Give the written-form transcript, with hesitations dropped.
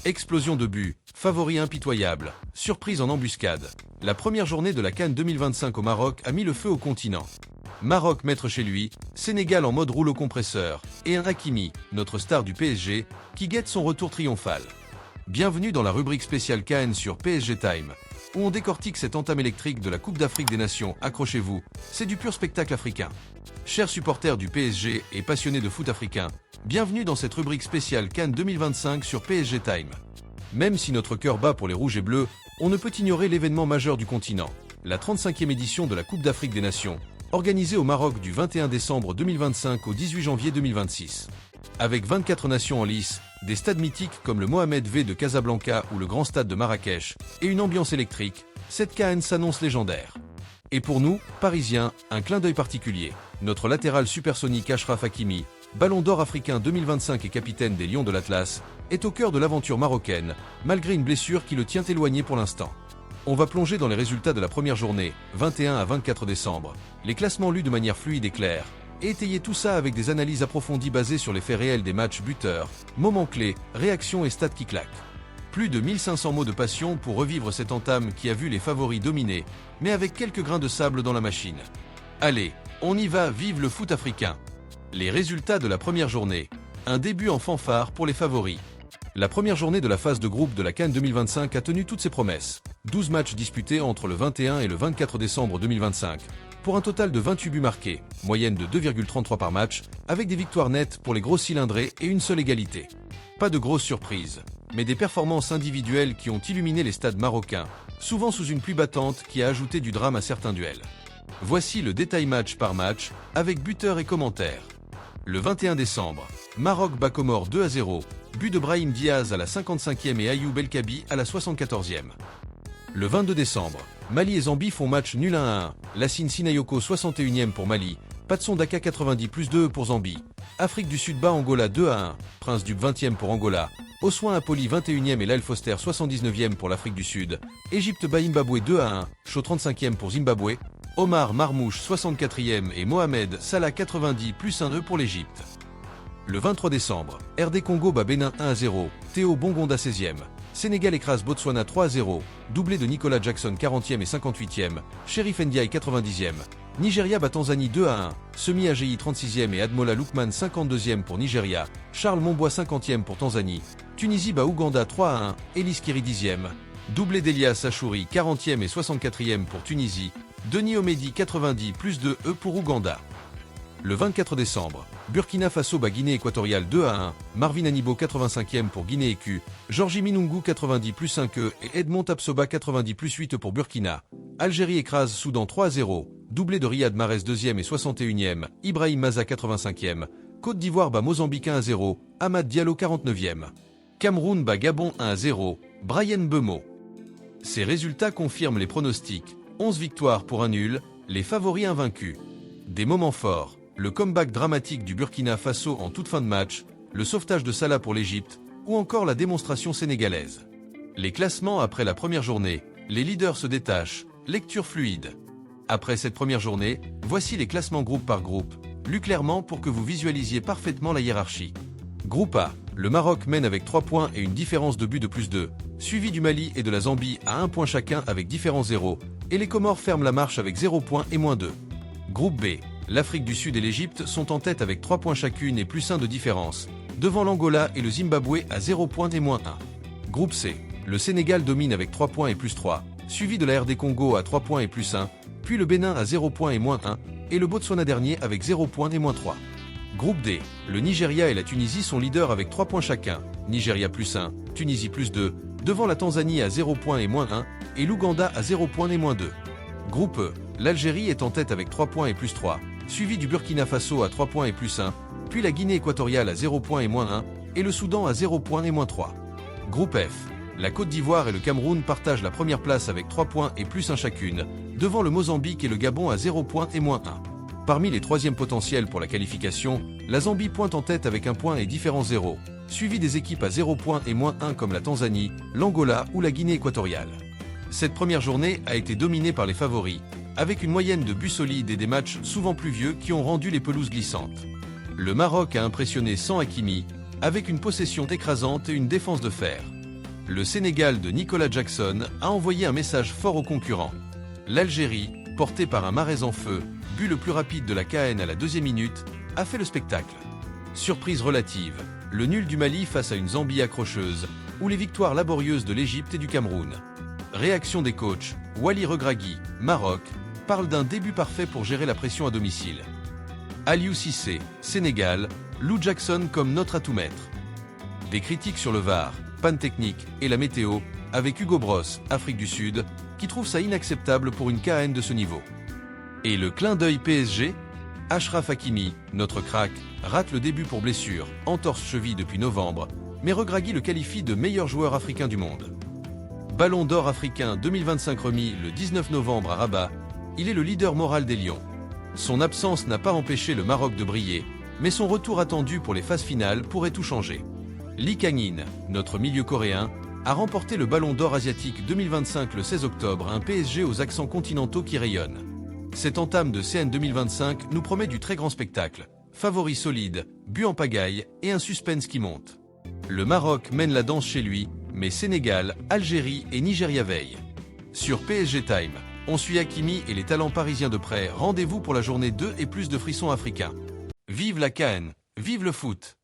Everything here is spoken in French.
Explosion de buts, favori impitoyable, surprise en embuscade. La première journée de la CAN 2025 au Maroc a mis le feu au continent. Maroc maître chez lui, Sénégal en mode rouleau compresseur, et un Hakimi, notre star du PSG, qui guette son retour triomphal. Bienvenue dans la rubrique spéciale CAN sur PSG Time, où on décortique cette entame électrique de la Coupe d'Afrique des Nations. Accrochez-vous, c'est du pur spectacle africain. Chers supporters du PSG et passionnés de foot africain, bienvenue dans cette rubrique spéciale CAN 2025 sur PSG Time. Même si notre cœur bat pour les rouges et bleus, on ne peut ignorer l'événement majeur du continent, la 35e édition de la Coupe d'Afrique des Nations, organisée au Maroc du 21 décembre 2025 au 18 janvier 2026. Avec 24 nations en lice, des stades mythiques comme le Mohamed V de Casablanca ou le Grand Stade de Marrakech, et une ambiance électrique, cette CAN s'annonce légendaire. Et pour nous, Parisiens, un clin d'œil particulier. Notre latéral supersonique Achraf Hakimi, Ballon d'Or africain 2025 et capitaine des Lions de l'Atlas, est au cœur de l'aventure marocaine, malgré une blessure qui le tient éloigné pour l'instant. On va plonger dans les résultats de la première journée, 21 à 24 décembre, les classements lus de manière fluide et claire, et étayer tout ça avec des analyses approfondies basées sur les faits réels des matchs buteurs, moments clés, réactions et stats qui claquent. Plus de 1500 mots de passion pour revivre cette entame qui a vu les favoris dominer, mais avec quelques grains de sable dans la machine. Allez, on y va, vive le foot africain. Les résultats de la première journée. Un début en fanfare pour les favoris. La première journée de la phase de groupe de la CAN 2025 a tenu toutes ses promesses. 12 matchs disputés entre le 21 et le 24 décembre 2025, pour un total de 28 buts marqués, moyenne de 2,33 par match, avec des victoires nettes pour les gros cylindrés et une seule égalité. Pas de grosses surprises, mais des performances individuelles qui ont illuminé les stades marocains, souvent sous une pluie battante qui a ajouté du drame à certains duels. Voici le détail match par match, avec buteurs et commentaires. Le 21 décembre, Maroc bat Comores 2-0, but de Brahim Diaz à la 55e et Ayoub El Kabi à la 74e. Le 22 décembre, Mali et Zambie font match nul 1-1, Lassine Sinayoko 61e pour Mali, Patson Daka 90+2 pour Zambie, Afrique du Sud bat Angola 2-1, Prince Dub 20e pour Angola, Ossoin Apoli 21e et Lael Foster 79e pour l'Afrique du Sud, Égypte bat Zimbabwe 2-1, Chaud 35e pour Zimbabwe, Omar Marmouche 64e et Mohamed Salah 90+1 pour l'Égypte. Le 23 décembre, RD Congo bat Bénin 1-0, Théo Bongonda 16e, Sénégal écrase Botswana 3-0, doublé de Nicolas Jackson 40e et 58e, Sheriff Ndiaye 90e, Nigeria bat Tanzanie 2-1, Semi Ajeyi 36e et Admola Lookman 52e pour Nigeria, Charles Monbois 50e pour Tanzanie, Tunisie bat Ouganda 3-1, Elis Kiri 10e, doublé d'Elias Achouri 40e et 64e pour Tunisie, Denis Omedi 90+2 pour Ouganda. Le 24 décembre, Burkina Faso bat Guinée équatoriale 2-1, Marvin Anibo 85e pour Guinée écu, Georgi Minungu 90+5 et Edmond Tapsoba 90+8 pour Burkina. Algérie écrase Soudan 3-0, doublé de Riyad Mahrez 2e et 61e, Ibrahim Maza 85e, Côte d'Ivoire bat Mozambique 1-0, Amad Diallo 49e. Cameroun bat Gabon 1-0, Brian Bemo. Ces résultats confirment les pronostics, 11 victoires pour un nul, les favoris invaincus. Des moments forts, le comeback dramatique du Burkina Faso en toute fin de match, le sauvetage de Salah pour l'Égypte, ou encore la démonstration sénégalaise. Les classements après la première journée, les leaders se détachent, lecture fluide. Après cette première journée, voici les classements groupe par groupe, lus clairement pour que vous visualisiez parfaitement la hiérarchie. Groupe A, le Maroc mène avec 3 points et une différence de but de +2, suivi du Mali et de la Zambie à 1 point chacun avec différence 0, et les Comores ferment la marche avec 0 points et -2. Groupe B, l'Afrique du Sud et l'Égypte sont en tête avec 3 points chacune et +1 de différence, devant l'Angola et le Zimbabwe à 0 points et -1. Groupe C, le Sénégal domine avec 3 points et +3, suivi de la RD Congo à 3 points et +1, puis le Bénin à 0 points et -1, et le Botswana dernier avec 0 points et -3. Groupe D, le Nigeria et la Tunisie sont leaders avec 3 points chacun, Nigeria +1, Tunisie +2, devant la Tanzanie à 0 points et -1, et l'Ouganda à 0 points et -2. Groupe E, l'Algérie est en tête avec 3 points et +3, suivi du Burkina Faso à 3 points et +1, puis la Guinée équatoriale à 0 points et -1, et le Soudan à 0 points et -3. Groupe F, la Côte d'Ivoire et le Cameroun partagent la première place avec 3 points et +1 chacune, devant le Mozambique et le Gabon à 0 points et -1. Parmi les troisièmes potentiels pour la qualification, la Zambie pointe en tête avec 1 point et différence 0, suivi des équipes à 0 points et -1 comme la Tanzanie, l'Angola ou la Guinée équatoriale. Cette première journée a été dominée par les favoris, avec une moyenne de buts solides et des matchs souvent pluvieux qui ont rendu les pelouses glissantes. Le Maroc a impressionné sans Hakimi, avec une possession écrasante et une défense de fer. Le Sénégal de Nicolas Jackson a envoyé un message fort aux concurrents. L'Algérie, portée par un Mahrez en feu, but le plus rapide de la CAN à la 2e minute, a fait le spectacle. Surprise relative, le nul du Mali face à une Zambie accrocheuse, ou les victoires laborieuses de l'Égypte et du Cameroun. Réaction des coachs, Wally Regragui, Maroc, parle d'un début parfait pour gérer la pression à domicile. Aliou Cissé, Sénégal, Lou Jackson comme notre atout-maître. Des critiques sur le VAR, panne technique et la météo, avec Hugo Bross, Afrique du Sud, qui trouve ça inacceptable pour une CAN de ce niveau. Et le clin d'œil PSG, Achraf Hakimi, notre crack, rate le début pour blessure, entorse cheville depuis novembre, mais Regragui le qualifie de meilleur joueur africain du monde. Ballon d'or africain 2025 remis le 19 novembre à Rabat, il est le leader moral des Lions. Son absence n'a pas empêché le Maroc de briller, mais son retour attendu pour les phases finales pourrait tout changer. Lee Kang-in, notre milieu coréen, a remporté le Ballon d'or asiatique 2025 le 16 octobre, un PSG aux accents continentaux qui rayonnent. Cette entame de CAN 2025 nous promet du très grand spectacle, favoris solides, buts en pagaille et un suspense qui monte. Le Maroc mène la danse chez lui, mais Sénégal, Algérie et Nigeria veillent. Sur PSG Time, on suit Hakimi et les talents parisiens de près. Rendez-vous pour la journée 2 et plus de frissons africains. Vive la CAN, vive le foot!